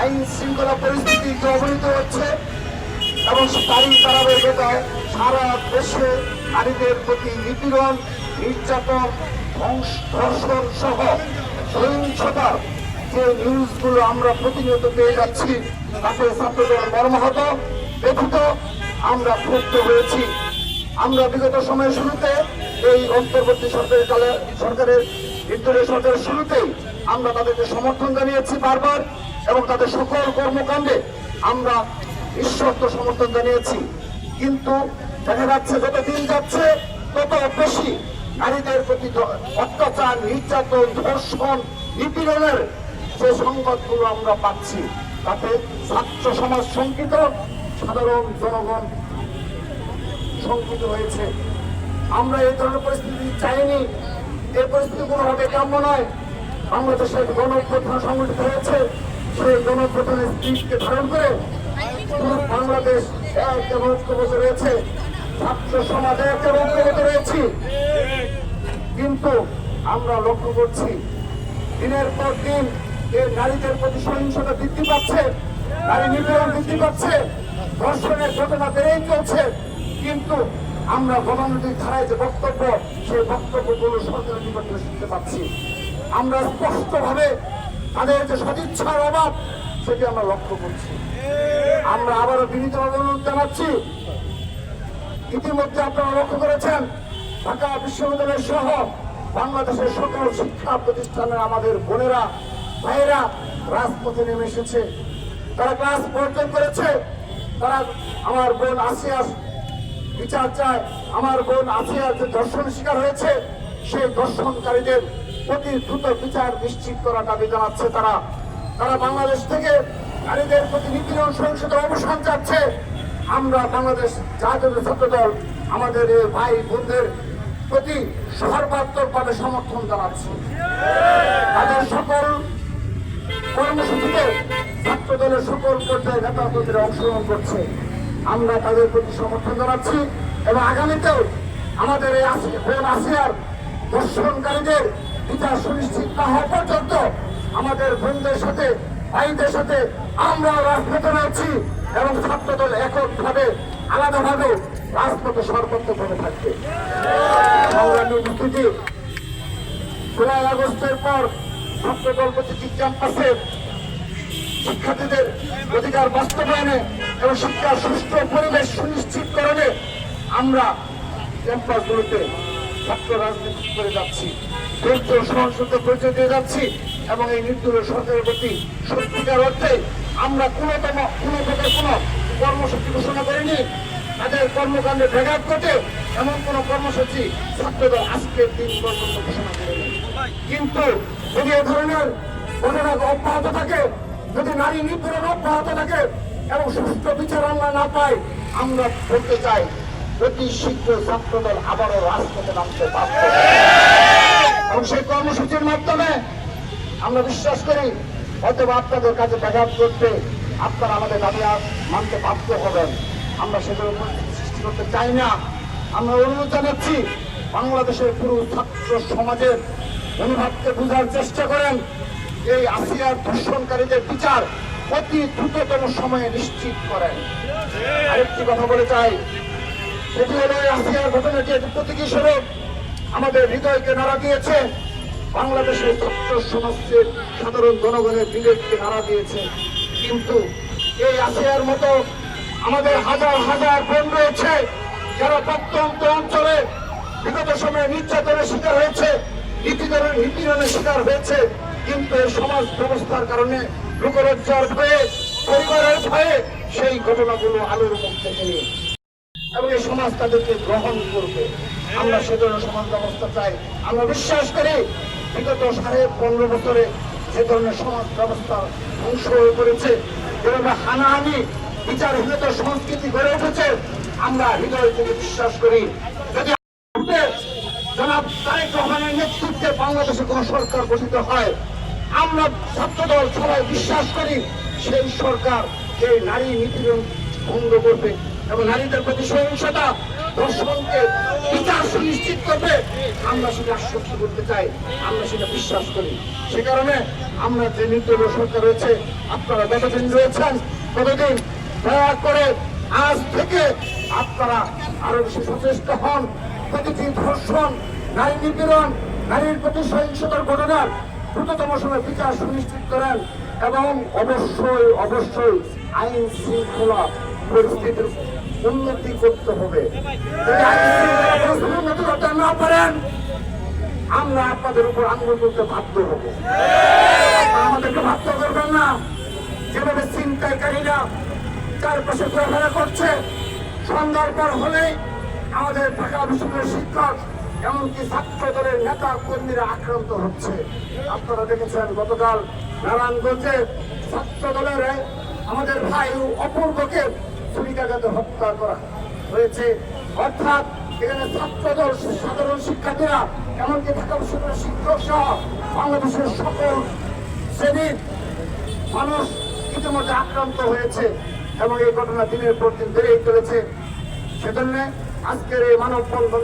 আইন শৃঙ্খলা পরিস্থিতি অবনীত হচ্ছে এবং তারই ধারাবাহিকতায় সারা দেশে নারীদের প্রতি নিপীড়ন, নির্যাতন, ধর্ষণ সহ সহিংসতার যে নিউজগুলো আমরা প্রতিনিয়ত পেয়ে যাচ্ছি তাতে ছাত্রদল মর্মাহত, ব্যথিত, আমরা ক্ষুব্ধ হয়েছি। আমরা বিগত সময়ের শুরুতে এই অন্তর্বর্তী সরকারের নির্দলীয় সরকারের শুরুতেই আমরা তাদেরকে সমর্থন জানিয়েছি বারবার এবং তাদের সকল কর্মকাণ্ডে আমরা নিঃশর্ত সমর্থন জানিয়েছি। কিন্তু দেখা যাচ্ছে যত দিন যাচ্ছে তত বেশি নারীদের প্রতি অত্যাচার, নির্যাতন, ধর্ষণ, নিপীড়নের যে সংবাদগুলো আমরা পাচ্ছি তাতে ছাত্র সমাজ শঙ্কিত, সাধারণ জনগণ শঙ্কিত হয়েছে। আমরা এই ধরনের পরিস্থিতি চাইনি, এই পরিস্থিতি কোনোভাবে কাম্য নয়। বাংলাদেশের গণঅভ্যুত্থান সংগঠিত হয়েছে, সেই গণঅভ্যুত্থানের স্পিরিটকে ধারণ করে বাংলাদেশ এক এবং ঐক্যবদ্ধ রয়েছে, ছাত্র সমাজ এক এবং ঐক্যবদ্ধ রয়েছি। কিন্তু আমরা লক্ষ্য করছি দিনের পর দিন এই নারীদের প্রতি সহিংসতা বৃদ্ধি পাচ্ছে, নারী নিপীড়ন বৃদ্ধি পাচ্ছে, ধর্ষণের ঘটনা বেড়েই চলছে। কিন্তু আমরা গণনৈতিক ধারায় যে বক্তব্য, সেই বক্তব্যগুলো সরকারের নিকট শুনতে পাচ্ছি। আমরা স্পষ্টভাবে তাদের যে সদিচ্ছার অভাব সেটি আমরা লক্ষ্য করছি। আমরা আবারও বিনীতভাবে অনুরোধ জানাচ্ছি, ইতিমধ্যে আপনারা লক্ষ্য করেছেন ঢাকা বিশ্ববিদ্যালয় সহ বাংলাদেশের সকল শিক্ষা প্রতিষ্ঠানের আমাদের বোনেরা, ভাইয়েরা রাজপথে নেমে এসেছে। তারা ক্লাস বর্জন করেছে। তারা আমার বোন আসিয়া বিচার চায়, আমার বোন আসিয়া যে ধর্ষণ শিকার হয়েছে সেই ধর্ষণকারীদের প্রতি দ্রুত বিচার নিশ্চিত করার দাবি জানাচ্ছে। তারা বাংলাদেশ থেকে নারীদের প্রতি নিপীড়ন, সহিংসতার অবসান চাচ্ছে। আমরা বাংলাদেশ জাতীয় ছাত্রদল আমাদের এই ভাই বোনদের প্রতি সর্বাত্মকভাবে সমর্থন জানাচ্ছি। তাদের সকল কর্মসূচিতে ছাত্রদলের সকল পর্যায়ে নেতা কর্মীরা অংশগ্রহণ করছে। আমরা তাদের প্রতি সমর্থন জানাচ্ছি এবং আগামীতেও আমাদের এই বোন আসিয়ার ধর্ষণকারীদের বিচার সুনিশ্চিত না হওয়া পর্যন্ত আমাদের বোনদের সাথে, ভাইদের সাথে আমরা রাজপথে রয়েছি এবং ছাত্রদল এককভাবে আলাদাভাবে রাজপথে সর্বোচ্চভাবে থাকবে। সংগ্রামী উপস্থিতি, 16 আগস্টের পর ছাত্রদল প্রতিটি ক্যাম্পাসে শিক্ষার্থীদের অধিকার বাস্তবায়নে এবং শিক্ষার সুষ্ঠু পরিবেশ সুনিশ্চিতকরণে আমরা ক্যাম্পাসগুলোতে ছাত্র রাজনীতি করে যাচ্ছি, ধৈর্য সহনশীলতা পরিচয় দিয়ে যাচ্ছি এবং এই নির্দলীয় সরকারের প্রতি সত্যিকার অর্থে আমরা কোনো কর্মসূচি ঘোষণা করিনি। তাদের কর্মকাণ্ডে ব্যাঘাত ঘটে এমন কোন কর্মসূচি ছাত্রদল আজকের দিন পর্যন্ত ঘোষণা করেনি। কিন্তু যদি এ ধরনের ঘটনা অব্যাহত থাকে, যদি নারী নিপীড়ন অব্যাহত থাকে এবং সুষ্ঠু বিচার আমরা না পাই, আমরা বলতে চাই অতি শীঘ্র ছাত্রদল আবারও রাজপথে নামতে বাধ্য এবং সেই কর্মসূচির মাধ্যমে আমরা বিশ্বাস করি হয়তো আপনাদের কাছে ব্যাঘাত করতে আপনারা আমাদের দাবি মানতে বাধ্য হবেন। আমরা সেগুলো সৃষ্টি করতে চাই না। আমরা অনুরোধ জানাচ্ছি বাংলাদেশের পুরো ছাত্র সমাজের মনোভাবকে বোঝার চেষ্টা করেন। এই আসিয়ার ধর্ষণকারীদের বিচার অতি দ্রুততম সময়ে নিশ্চিত করেন। আরেকটি কথা বলে চাই, সেটি হলো আসিয়ার ঘটনাটি একটি প্রতীকী স্বরূপ আমাদের হৃদয়কে নাড়া দিয়েছে, বাংলাদেশের ছাত্র সমাজের সাধারণ জনগণের বিবেককে নাড়া দিয়েছে। কিন্তু এই আসিয়ার মতো আমাদের হাজার হাজার বোন রয়েছে যারা প্রত্যন্ত অঞ্চলে বিগত সময়ে নির্যাতনের শিকার হয়েছে, নিপীড়নের শিকার হয়েছে। কিন্তু এই সমাজ ব্যবস্থার কারণে লোকলজ্জার ভয়ে, পরিবারের ভয়ে সেই ঘটনাগুলো আলোর মুখ দেখেনি এবং এই সমাজ তাদেরকে গ্রহণ করবে। আমরা সে ধরনের সমাজ ব্যবস্থা চাই। আমরা বিশ্বাস করি বিগত 15.5 বছরে যে ধরনের সমাজ ব্যবস্থা ধ্বংস হয়ে পড়েছে, যেভাবে হানাহানি, বিচারহীনতার সংস্কৃতি গড়ে উঠেছে, আমরা হৃদয় থেকে বিশ্বাস করি যদি জনাব তারেক রহমানের নেতৃত্বে বাংলাদেশে কোন সরকার গঠিত হয়, আমরা ছাত্রদল সবাই বিশ্বাস করি সেই সরকার এই নারী নিপীড়ন বন্ধ করবে এবং নারীদের প্রতি সহিংসতা, ধর্ষণকে বিচার সুনিশ্চিত করবে, আমরা সেটা আশ্বস্ত করতে চাই, আমরা সেটা বিশ্বাস করি। সে কারণে আমরা যে নির্দলীয় সরকার রয়েছে, আপনারা যতদিন রয়েছেন ততদিন দয়া করে আজ থেকে আপনারা আরো বেশি সচেষ্ট হন। প্রতিটি ধর্ষণ, নারী নিপীড়ন, নারীর প্রতি সহিংসতার ঘটনার দ্রুততম সময় বিচার সুনিশ্চিত করেন এবং অবশ্যই অবশ্যই আইন শৃঙ্খলা পরিস্থিতির উন্নতি করতে হবে। যদি আইন শৃঙ্খলা পরিস্থিতির উন্নতি করতে না পারেন, আমরা আপনাদের উপর আঙ্গুল তুলতে বাধ্য হব। আপনারা আমাদেরকে বাধ্য করবেন না। যেভাবে ছিনতাইকারীরা চারপাশে ঘোরাফেরা করছে, সন্ধ্যার পর হলে আমাদের ঢাকা বিশ্ববিদ্যালয়ের শিক্ষক এমনকি ছাত্র দলের নেতা কর্মীরা আক্রান্ত হচ্ছে। আপনারা দেখেছেন গতকাল নারায়ণগঞ্জে ছাত্র দলের আমাদের ভাই অপূর্বকে ছুরিকাঘাতে হত্যা করা হয়েছে। অর্থাৎ এখানে ছাত্র দল, সাধারণ শিক্ষার্থীরা, এমনকি ঢাকা বিশ্ববিদ্যালয়ের শিক্ষক সহ বাংলাদেশের সকল শ্রেণীর মানুষ ইতিমধ্যে আক্রান্ত হয়েছে এবং এই ঘটনা দিনের পর দিন বেড়েই চলেছে। সেজন্য আজকের এই মানববন্ধন